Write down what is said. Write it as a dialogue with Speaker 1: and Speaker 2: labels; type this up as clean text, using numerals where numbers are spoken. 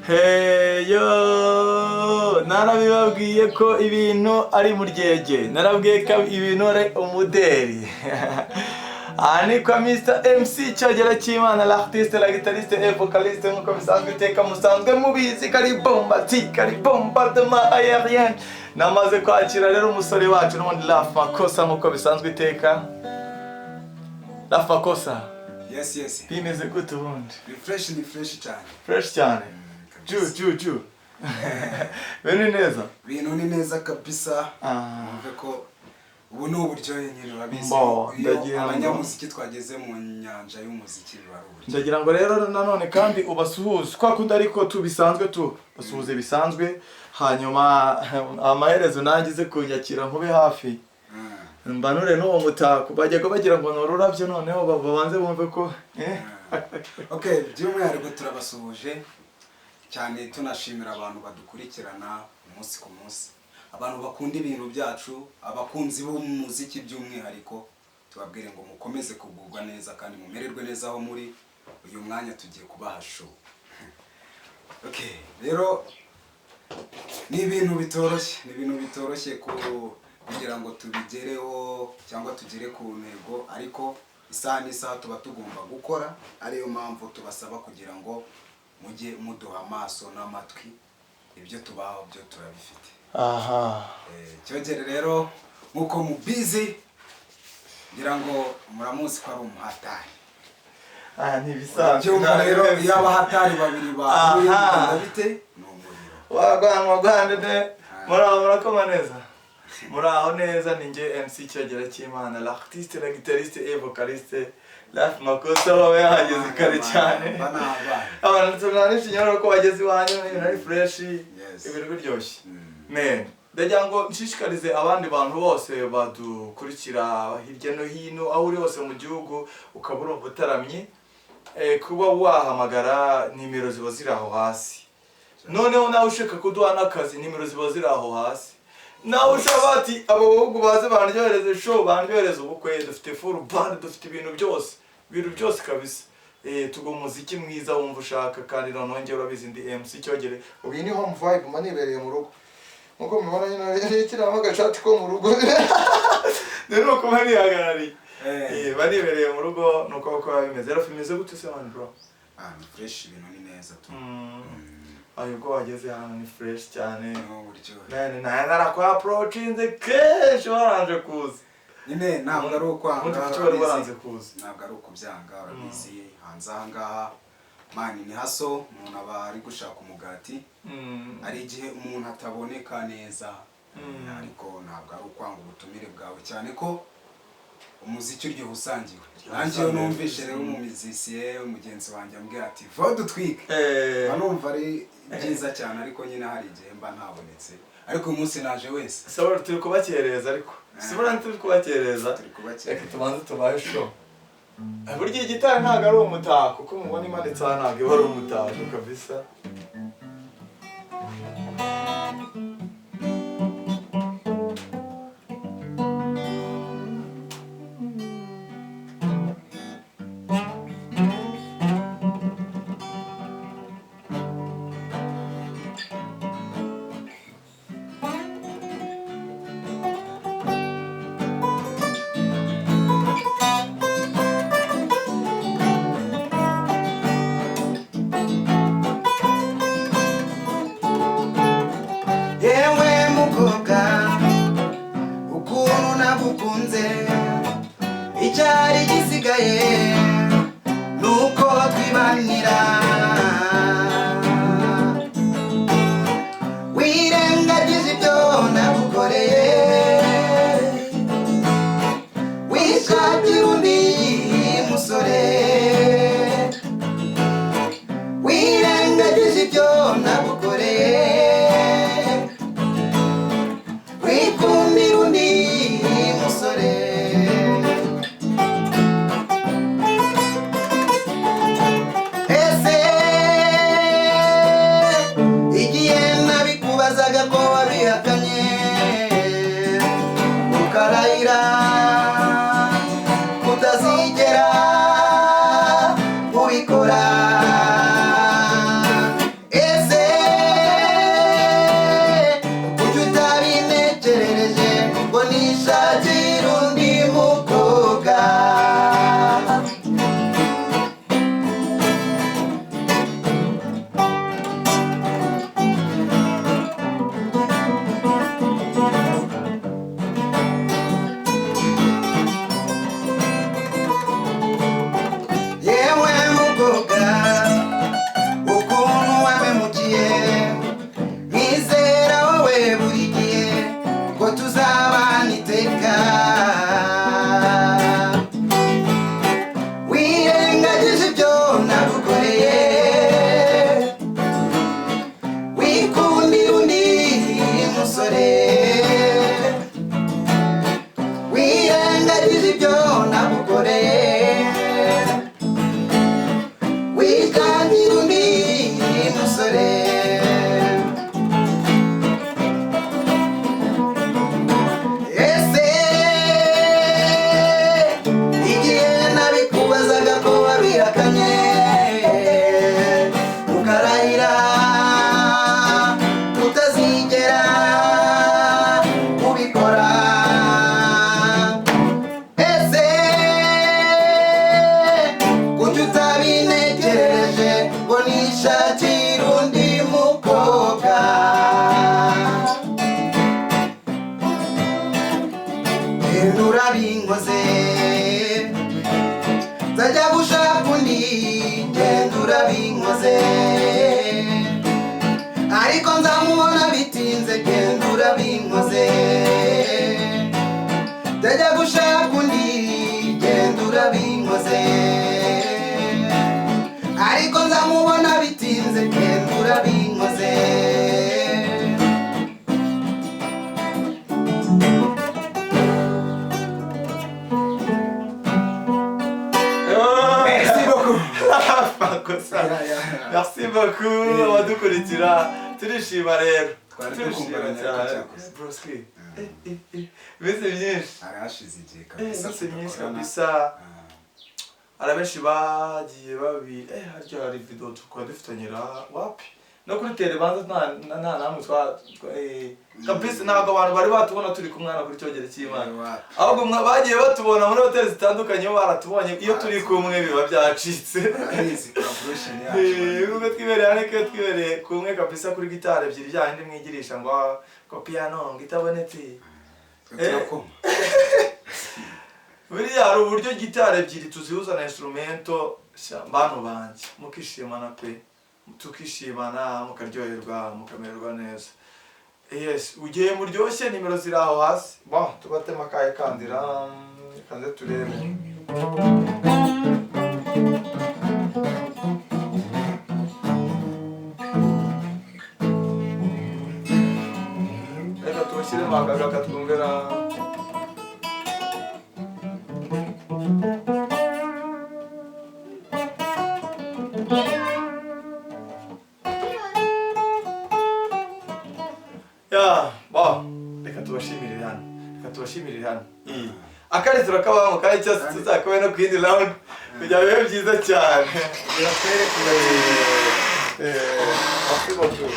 Speaker 1: Hey yo, narabibabwiye ko ibintu ari muryege, narabwiye ko ibintu ari umuderi. Ani kwa Mr. MC Cyogerecy'Imana, l'artiste, la guitariste et vocaliste, nkuko bisanzwe iteka musanzwe mubizi, kari bombardement aérien. Namaze kwakira rero umusore wacu n'ubundi Makosa nkuko bisanzwe iteka. Makosa.
Speaker 2: Yes.
Speaker 1: Bimeze gute ubundi?
Speaker 2: Refresh cyane.
Speaker 1: Fresh cyane. Ju. Bintu
Speaker 2: ni neza kabisa. Mvuge ko ubu ni uburyohe nyine urabizi. Abanyamuziki twageze mu nyanja y'umuziki bibaruye.
Speaker 1: Ndagira ngo rero nanone kandi ubasuhuze kwa kundi ariko tubisanzwe basuhuze bisanzwe hanyuma amaherezo nagize kunyakira nkube hafi. Mbanure n'uwo mutako bajyaga bagira ngo norurabyo noneho babanze bumve ko
Speaker 2: Okay, by'umwihariko turabasuhuje cyane tunashimira abantu badukurikirana umunsi ku munsi, abantu bakunda ibintu byacu, abakunzi b'umuziki by'umwihariko tubabwire ngo mukomeze kugubwa neza kandi mumererwe neza aho muri uyu mwanya tugiye kubaha show. Okay, rero ni ibintu bitoroshye kugira ngo tubigereho cyangwa tugere ku ntego, ariko isaha n'isaha tuba tugomba gukora, ariyo mpamvu tubasaba kugira ngo mujye muduha amaso n'amatwi, ibyo tubaho byo turabifite. Cyogere rero nkuko mubizi ngira ngo muramuzi ko ari umuhatari.
Speaker 1: Ntibisanzwe.
Speaker 2: Cyumva rero iyo abahatari babiri bahuye bite ni umuriro.
Speaker 1: Wagwande murakoma neza. Muraho neza, ninjye MC Cyogerecy'Imana, l'artiste, la guitariste et vocaliste, Makosa wawe yahageze kare cyane. Abantu tunanishi nyoro ko bageze iwanyu ari fresh, ibintu biryoshye. Ndagira ngo nshishikarize abandi bantu bose badukurikira hirya no hino aho uri hose mu gihugu ukabura ubutaramyi, kuba wahamagara nimero ziba ziri aho hasi. Noneho nawe ushaka kuduha n'akazi, nimero ziba ziri aho hasi. Nawe ushaka bati abo bahugu baze bandyohereze show, bandyohereze ubukwe, dufite full band, dufite ibintu byose kabisa. Tugo umuziki mwiza wumva ushaka kandi noneho njye urabizi ndi MC Cyogere. Ubu ni home vibe manibereye mu rugo. Nkuko mubona nyine kiramo agashati ko mu rugo. Rero ko manihagarari. Banibereye mu rugo nuko ko bimeze. Rero bimeze gute se man bro?
Speaker 2: Ni fresh, ibintu ni neza tu.
Speaker 1: Ayuko wageze hano ni fresh cyane.
Speaker 2: No buryo.
Speaker 1: Nara kwa approaching the cash waranje kuza.
Speaker 2: Nyine ntabwo ari ukwanga. Ntabwo ari ukubyanga, urabizi hanze aha ngaha. Mani ni haso, umuntu aba ari gushaka umugati. Ari igihe umuntu ataboneka neza. Ariko ntabwo ari ukwanga ubutumire bwawe cyane ko umuziki uryoha usangiwe. Nanjye numvishe rero umumizisiye umugenzi wanjye ambwira ati vodutwike. Anumva ari byiza cyane, ariko nyine hari igihe mba ntabonetse. Ariko uyu munsi naje wese.
Speaker 1: Sabara turi kubakereza ariko. Sibura turi kubakereza. Reka tubanze tubaye show. Burya igitari ntabwo ari umutako kuko mubona imanitse aha ntabwo iba ari umutako kabisa.
Speaker 2: Yewe mukobwa ukuntu nagukunze, icyari gisigaye nuko twibanira. Wirengagije ibyo nagukoreye, wishakira undi musore. Wirengagije ibyo nagukoreye, wikundira undi musore. Ese urabinkoze ariko nzamubona bitinze genda urabinkoze ndajya gushaka undi genda urabinkoze ariko nzamubona bitinze genda urabinkoze
Speaker 1: Makosa. Merci beaucoup abadukurikira turishima rero turishima cyane broski bese byinshi
Speaker 2: arashize igihe kabisa
Speaker 1: bese byinshi kabisa arabenshi bagiye babi haryo hari video tukwa dufitanyira wapi no kuri telebanza nta namwe twa kabisa ntabwo abantu bari batubona turi kumwana kuri Cyogerecy'Imana ahubwo bagiye batubona muri hoteli zitandukanye baratubonye iyo turi kumwe biba byacitse ubwo twibereye ariko twibereye kumwe kabisa kuri gitari ebyiri byahindi mwigirisha ngo piano ngitabonetse buriya hari uburyo gitari ebyiri tuzihuza na instrumento bano banjye mukishimana pe tukishimana mukaryoherwa mukamererwa neza yes ugiye muryoshye nimero ziri aho hasi bon tubatema kaye kandira kanze turebe reka tubashyire makaga katwumvira tubashimirire hano akari turakabamo kandi cyose tuzakobe no kwindi round kugira bibe byiza cyane birakwereka merci beaucoup